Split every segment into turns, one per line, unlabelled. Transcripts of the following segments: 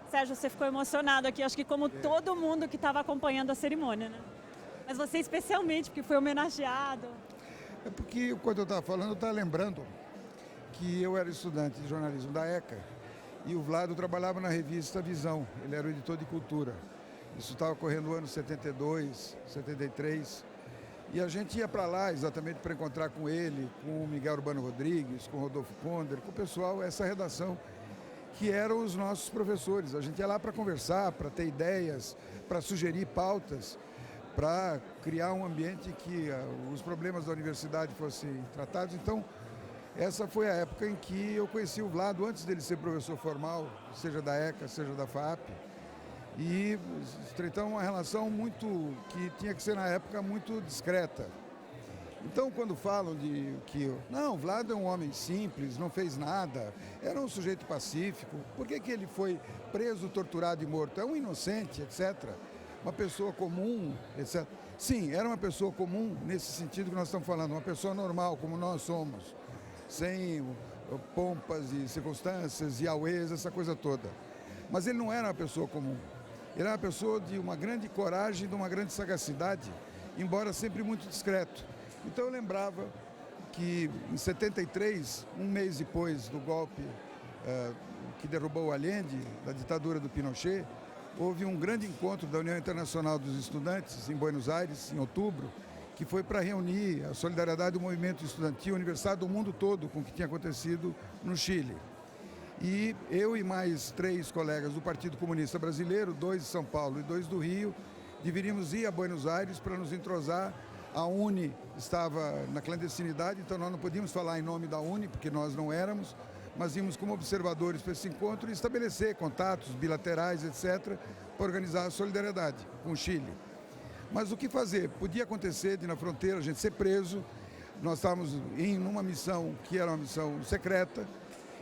Sérgio, você ficou emocionado aqui, acho que como todo mundo que estava acompanhando a cerimônia, né? Mas você especialmente, porque foi homenageado.
É porque, quando eu estava falando, eu estava lembrando que eu era estudante de jornalismo da ECA e o Vlado trabalhava na revista Visão, ele era o editor de cultura. Isso estava ocorrendo no ano 72, 73. E a gente ia para lá exatamente para encontrar com ele, com o Miguel Urbano Rodrigues, com o Rodolfo Konder, com o pessoal, essa redação, que eram os nossos professores. A gente ia lá para conversar, para ter ideias, para sugerir pautas, para criar um ambiente que os problemas da universidade fossem tratados. Então, essa foi a época em que eu conheci o Vlado, antes dele ser professor formal, seja da ECA, seja da FAAP. E estreitamos uma relação que tinha que ser, na época, muito discreta. Então, quando falam de que, não, o Vlado é um homem simples, não fez nada, era um sujeito pacífico, por que ele foi preso, torturado e morto? É um inocente, etc. Uma pessoa comum, etc. Sim, era uma pessoa comum nesse sentido que nós estamos falando, uma pessoa normal, como nós somos, sem pompas e circunstâncias e auês, essa coisa toda. Mas ele não era uma pessoa comum. Ele era uma pessoa de uma grande coragem, de uma grande sagacidade, embora sempre muito discreto. Então eu lembrava que em 73, um mês depois do golpe que derrubou o Allende, da ditadura do Pinochet, houve um grande encontro da União Internacional dos Estudantes em Buenos Aires, em outubro, que foi para reunir a solidariedade do movimento estudantil aniversário do mundo todo com o que tinha acontecido no Chile. E eu e mais 3 colegas do Partido Comunista Brasileiro, 2 de São Paulo e 2 do Rio, deveríamos ir a Buenos Aires para nos entrosar. A UNE estava na clandestinidade, então nós não podíamos falar em nome da UNE, porque nós não éramos, mas íamos como observadores para esse encontro e estabelecer contatos bilaterais, etc., para organizar a solidariedade com o Chile. Mas o que fazer? Podia acontecer de na fronteira a gente ser preso, nós estávamos numa missão que era uma missão secreta.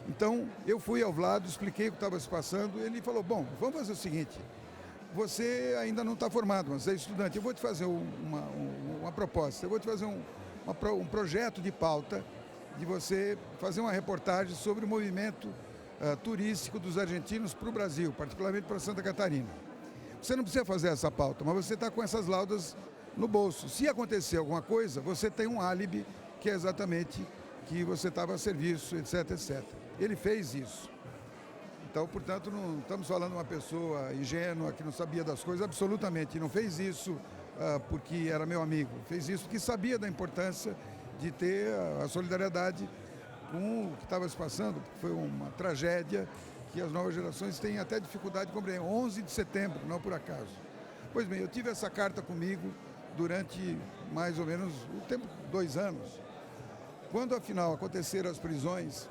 Então, eu fui ao Vlado, expliquei o que estava se passando, e ele falou, bom, vamos fazer o seguinte, você ainda não está formado, mas é estudante, eu vou te fazer uma proposta, eu vou te fazer um projeto de pauta de você fazer uma reportagem sobre o movimento turístico dos argentinos para o Brasil, particularmente para Santa Catarina. Você não precisa fazer essa pauta, mas você está com essas laudas no bolso. Se acontecer alguma coisa, você tem um álibi que é exatamente que você estava a serviço, etc, etc. Ele fez isso. Então, portanto, não estamos falando de uma pessoa ingênua que não sabia das coisas, absolutamente. Não fez isso porque era meu amigo. Fez isso porque sabia da importância de ter a solidariedade com o que estava se passando, porque foi uma tragédia que as novas gerações têm até dificuldade de compreender. 11 de setembro, não por acaso. Pois bem, eu tive essa carta comigo durante mais ou menos o tempo, 2 anos. Quando, afinal, aconteceram as prisões,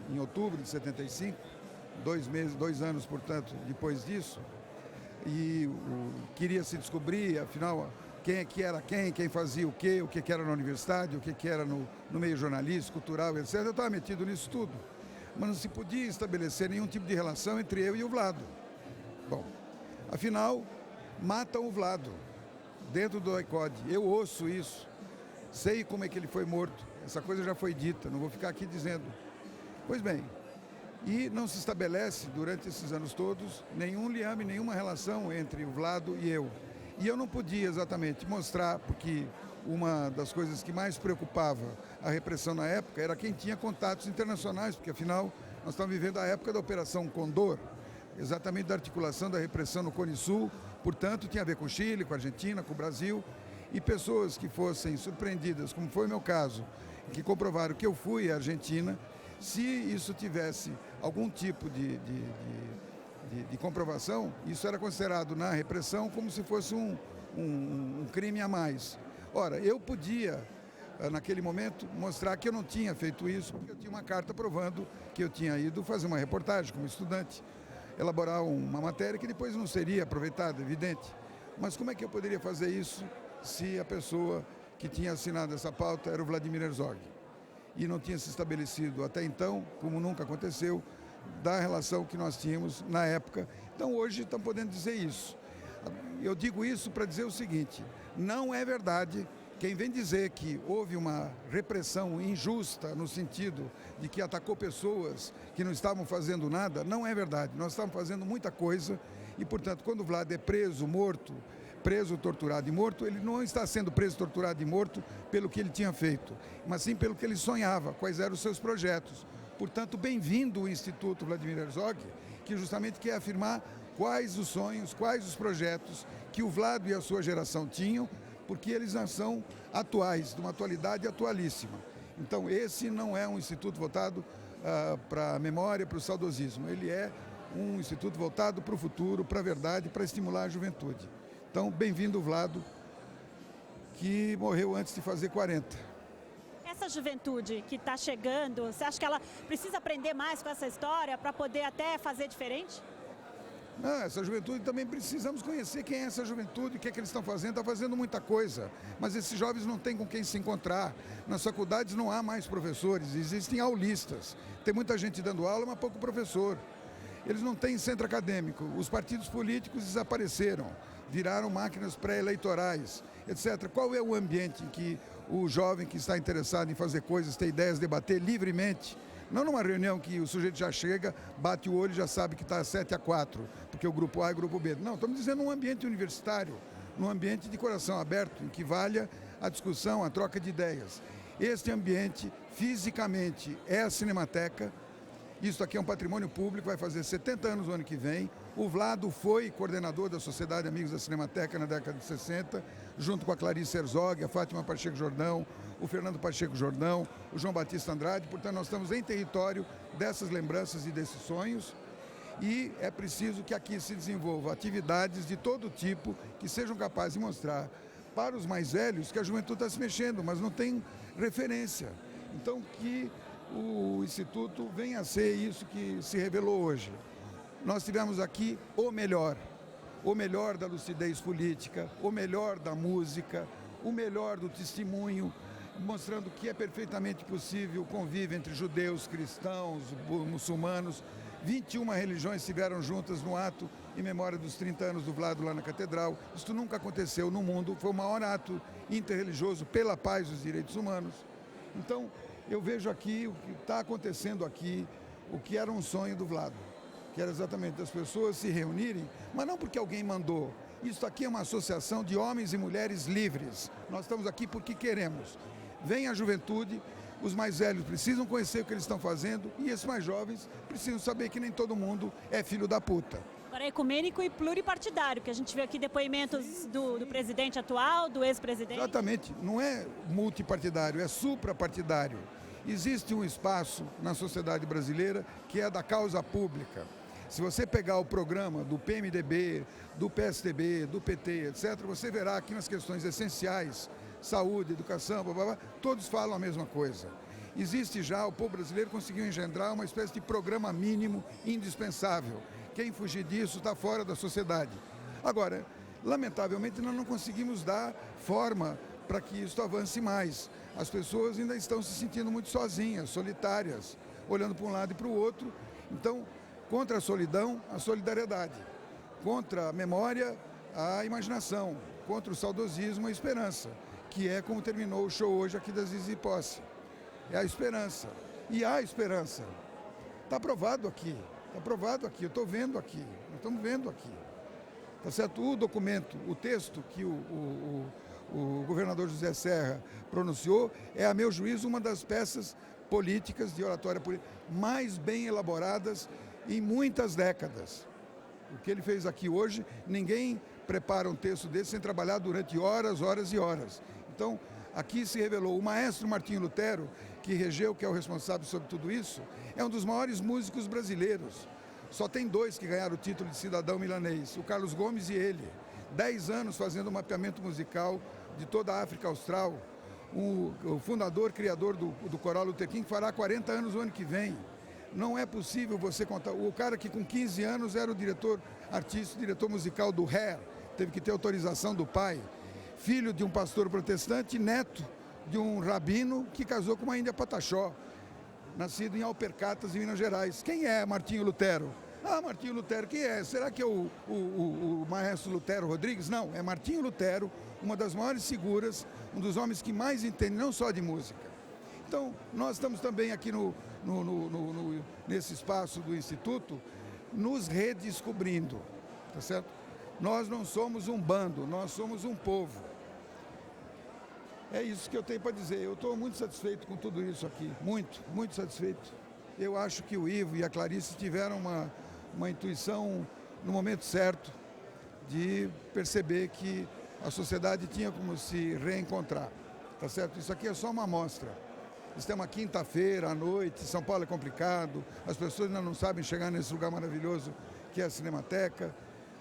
em outubro de 75, 2 anos, portanto, depois disso, e queria se descobrir, afinal, quem é que era quem fazia o que era na universidade, o que era no meio jornalístico, cultural, etc. Eu estava metido nisso tudo, mas não se podia estabelecer nenhum tipo de relação entre eu e o Vlado. Bom, afinal, matam o Vlado dentro do ICOD. Eu ouço isso, sei como é que ele foi morto, essa coisa já foi dita, não vou ficar aqui dizendo. Pois bem, e não se estabelece durante esses anos todos nenhum liame, nenhuma relação entre o Vlado e eu. E eu não podia exatamente mostrar, porque uma das coisas que mais preocupava a repressão na época era quem tinha contatos internacionais, porque afinal nós estamos vivendo a época da Operação Condor, exatamente da articulação da repressão no Cone Sul, portanto tinha a ver com o Chile, com a Argentina, com o Brasil, e pessoas que fossem surpreendidas, como foi o meu caso, que comprovaram que eu fui à Argentina, se isso tivesse algum tipo de comprovação, isso era considerado na repressão como se fosse um crime a mais. Ora, eu podia, naquele momento, mostrar que eu não tinha feito isso, porque eu tinha uma carta provando que eu tinha ido fazer uma reportagem como estudante, elaborar uma matéria que depois não seria aproveitada, evidente. Mas como é que eu poderia fazer isso se a pessoa que tinha assinado essa pauta era o Vladimir Herzog? E não tinha se estabelecido até então, como nunca aconteceu, da relação que nós tínhamos na época. Então hoje estamos podendo dizer isso. Eu digo isso para dizer o seguinte, não é verdade Quem vem dizer que houve uma repressão injusta no sentido de que atacou pessoas que não estavam fazendo nada, não é verdade. Nós estávamos fazendo muita coisa e, portanto, quando o Vlad é preso, morto, preso, torturado e morto, ele não está sendo preso, torturado e morto pelo que ele tinha feito, mas sim pelo que ele sonhava, quais eram os seus projetos. Portanto, bem-vindo o Instituto Vladimir Herzog, que justamente quer afirmar quais os sonhos, quais os projetos que o Vlad e a sua geração tinham, porque eles não são atuais, de uma atualidade atualíssima. Então, esse não é um instituto voltado para a memória, para o saudosismo. Ele é um instituto voltado para o futuro, para a verdade, para estimular a juventude. Então, bem-vindo, Vlado, que morreu antes de fazer 40.
Essa juventude que está chegando, você acha que ela precisa aprender mais com essa história para poder até fazer diferente?
Não, essa juventude também precisamos conhecer quem é essa juventude, o que é que eles estão fazendo. Está fazendo muita coisa, mas esses jovens não têm com quem se encontrar. Nas faculdades não há mais professores, existem aulistas. Tem muita gente dando aula, mas pouco professor. Eles não têm centro acadêmico. Os partidos políticos desapareceram, viraram máquinas pré-eleitorais, etc. Qual é o ambiente em que o jovem que está interessado em fazer coisas, ter ideias, debater livremente? Não numa reunião que o sujeito já chega, bate o olho e já sabe que está 7-4, porque o grupo A é o grupo B. Não, estamos dizendo um ambiente universitário, num ambiente de coração aberto, em que valha a discussão, a troca de ideias. Este ambiente, fisicamente, é a Cinemateca. Isso aqui é um patrimônio público, vai fazer 70 anos no ano que vem. O Vlado foi coordenador da Sociedade Amigos da Cinemateca na década de 60, junto com a Clarice Herzog, a Fátima Pacheco Jordão, o Fernando Pacheco Jordão, o João Batista Andrade. Portanto, nós estamos em território dessas lembranças e desses sonhos. E é preciso que aqui se desenvolvam atividades de todo tipo que sejam capazes de mostrar para os mais velhos que a juventude está se mexendo, mas não tem referência. Então, que o Instituto venha a ser isso que se revelou hoje. Nós tivemos aqui o melhor da lucidez política, o melhor da música, o melhor do testemunho, mostrando que é perfeitamente possível o convívio entre judeus, cristãos, muçulmanos. 21 religiões estiveram juntas no ato em memória dos 30 anos do Vlado lá na Catedral. Isso nunca aconteceu no mundo, foi o maior ato interreligioso pela paz e os direitos humanos. Então, eu vejo aqui o que está acontecendo aqui, o que era um sonho do Vlado, que era exatamente as pessoas se reunirem, mas não porque alguém mandou. Isso aqui é uma associação de homens e mulheres livres. Nós estamos aqui porque queremos. Vem a juventude, os mais velhos precisam conhecer o que eles estão fazendo e esses mais jovens precisam saber que nem todo mundo é filho da puta.
Agora é ecumênico e pluripartidário, que a gente vê aqui depoimentos do presidente atual, do ex-presidente.
Exatamente, não é multipartidário, é suprapartidário. Existe um espaço na sociedade brasileira que é da causa pública. Se você pegar o programa do PMDB, do PSDB, do PT, etc., você verá aqui nas questões essenciais, saúde, educação, blá, blá, blá, todos falam a mesma coisa. Existe já, o povo brasileiro conseguiu engendrar uma espécie de programa mínimo indispensável. Quem fugir disso está fora da sociedade. Agora, lamentavelmente, nós não conseguimos dar forma para que isso avance mais. As pessoas ainda estão se sentindo muito sozinhas, solitárias, olhando para um lado e para o outro. Então, contra a solidão, a solidariedade. Contra a memória, a imaginação. Contra o saudosismo, a esperança. Que é como terminou o show hoje aqui da Zizi Posse. É a esperança. E há esperança. Está provado aqui. Está provado aqui. Eu estou vendo aqui. Nós estamos vendo aqui. Tá certo? O documento, o texto que o governador José Serra pronunciou é, a meu juízo, uma das peças políticas, de oratória política, mais bem elaboradas em muitas décadas. O que ele fez aqui hoje, ninguém prepara um texto desse sem trabalhar durante horas, horas e horas. Então, aqui se revelou o maestro Martinho Lutero, que regeu, que é o responsável sobre tudo isso, é um dos maiores músicos brasileiros. Só tem dois que ganharam o título de cidadão milanês, o Carlos Gomes e ele. 10 anos fazendo um mapeamento musical de toda a África Austral. O fundador, criador do Coral Luther King fará 40 anos no ano que vem. Não é possível você contar. O cara que com 15 anos era o diretor artístico, diretor musical do Hair, teve que ter autorização do pai. Filho de um pastor protestante, neto de um rabino que casou com uma índia pataxó, nascido em Alpercatas, em Minas Gerais. Quem é Martinho Lutero? Ah, Martinho Lutero, quem é? Será que é o maestro Lutero Rodrigues? Não, é Martinho Lutero, uma das maiores figuras, um dos homens que mais entende, não só de música. Então, nós estamos também aqui nesse espaço do Instituto, nos redescobrindo, tá certo? Nós não somos um bando, nós somos um povo. É isso que eu tenho para dizer. Eu estou muito satisfeito com tudo isso aqui, muito, muito satisfeito. Eu acho que o Ivo e a Clarice tiveram uma intuição no momento certo de perceber que a sociedade tinha como se reencontrar, tá certo? Isso aqui é só uma amostra. Isso é uma quinta-feira à noite, São Paulo é complicado, as pessoas ainda não sabem chegar nesse lugar maravilhoso que é a Cinemateca.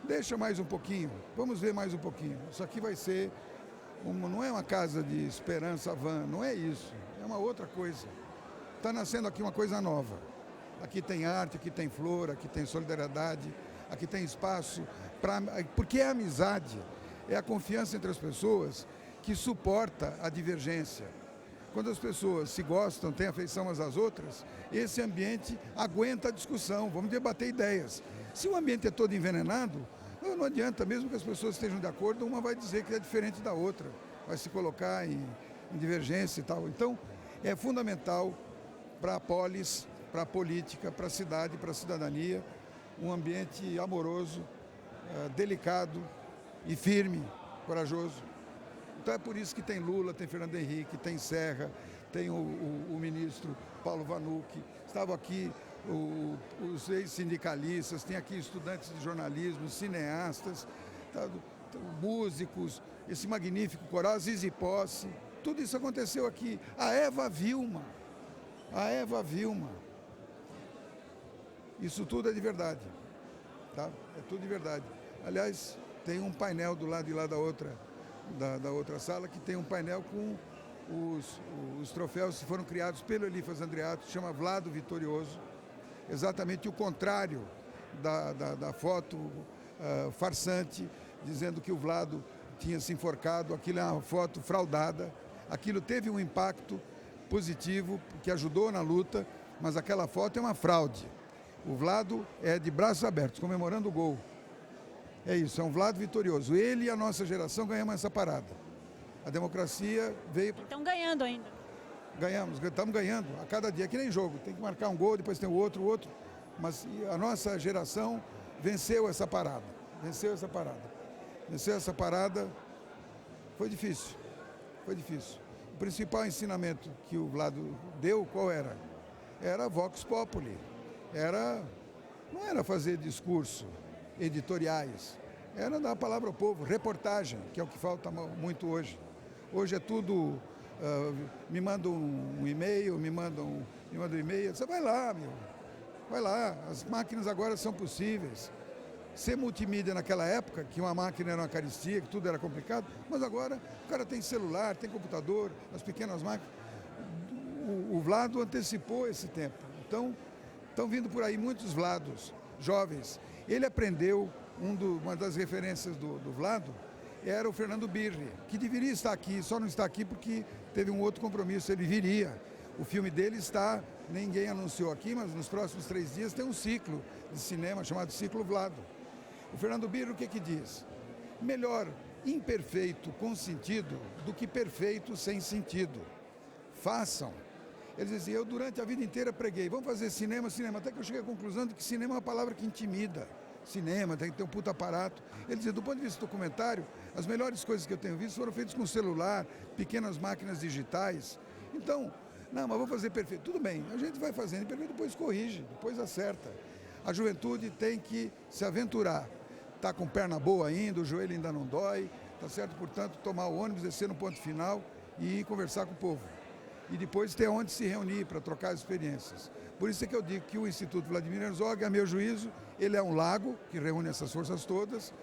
Deixa mais um pouquinho, vamos ver mais um pouquinho. Isso aqui vai ser, não é uma casa de esperança vã, não é isso, é uma outra coisa. Está nascendo aqui uma coisa nova. Aqui tem arte, aqui tem flor, aqui tem solidariedade, aqui tem espaço porque é a amizade, é a confiança entre as pessoas que suporta a divergência. Quando as pessoas se gostam, têm afeição umas às outras, esse ambiente aguenta a discussão, vamos debater ideias. Se o ambiente é todo envenenado, não adianta, mesmo que as pessoas estejam de acordo, uma vai dizer que é diferente da outra, vai se colocar em divergência e tal. Então, é fundamental para a polis, para a política, para a cidade, para a cidadania, um ambiente amoroso, delicado e firme, corajoso. Então é por isso que tem Lula, tem Fernando Henrique, tem Serra, tem o ministro Paulo Vanucchi, estavam aqui os ex-sindicalistas, tem aqui estudantes de jornalismo, cineastas, músicos, esse magnífico coral, Zizi Posse, tudo isso aconteceu aqui. A Eva Vilma, isso tudo é de verdade, tá? É tudo de verdade. Aliás, tem um painel do lado de lá da outra sala, que tem um painel com os troféus que foram criados pelo Elifas Andreato, chama Vlado Vitorioso, exatamente o contrário da foto farsante, dizendo que o Vlado tinha se enforcado. Aquilo é uma foto fraudada, aquilo teve um impacto positivo, que ajudou na luta, mas aquela foto é uma fraude. O Vlado é de braços abertos, comemorando o gol. É isso, é um Vlado vitorioso. Ele e a nossa geração ganhamos essa parada. A democracia veio...
Estão ganhando ainda.
Estamos ganhando a cada dia, que nem jogo. Tem que marcar um gol, depois tem o outro. Mas a nossa geração venceu essa parada. Venceu essa parada. Foi difícil. O principal ensinamento que o Vlado deu, qual era? Era Vox Populi. Não era fazer discurso, editoriais, era dar a palavra ao povo, reportagem, que é o que falta muito hoje. Hoje é tudo, me manda um e-mail, me manda um e-mail, você vai lá, as máquinas agora são possíveis. Ser multimídia naquela época, que uma máquina era uma carestia, que tudo era complicado, mas agora o cara tem celular, tem computador, as pequenas máquinas. O Vlado antecipou esse tempo. Então, estão vindo por aí muitos Vlados, jovens. Ele aprendeu, uma das referências do Vlado, era o Fernando Birri, que deveria estar aqui, só não está aqui porque teve um outro compromisso, ele viria. O filme dele está, ninguém anunciou aqui, mas nos próximos 3 dias tem um ciclo de cinema chamado Ciclo Vlado. O Fernando Birri, o que diz? Melhor imperfeito com sentido do que perfeito sem sentido. Façam. Ele dizia, eu durante a vida inteira preguei, vamos fazer cinema, até que eu cheguei à conclusão de que cinema é uma palavra que intimida. Cinema, tem que ter um puta aparato. Ele dizia, do ponto de vista documentário, as melhores coisas que eu tenho visto foram feitas com celular, pequenas máquinas digitais. Então, não, mas vou fazer perfeito. Tudo bem, a gente vai fazendo perfeito, depois corrige, depois acerta. A juventude tem que se aventurar. Está com perna boa ainda, o joelho ainda não dói, tá certo? Portanto, tomar o ônibus, descer no ponto final e ir conversar com o povo. E depois ter onde se reunir para trocar as experiências. Por isso é que eu digo que o Instituto Vladimir Herzog, a meu juízo, ele é um lago que reúne essas forças todas,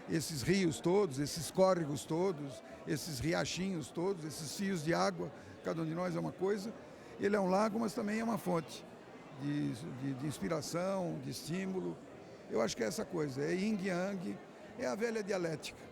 esses rios todos, esses córregos todos, esses riachinhos todos, esses fios de água, cada um de nós é uma coisa. Ele é um lago, mas também é uma fonte de inspiração, de estímulo. Eu acho que é essa coisa, é yin yang, é a velha dialética.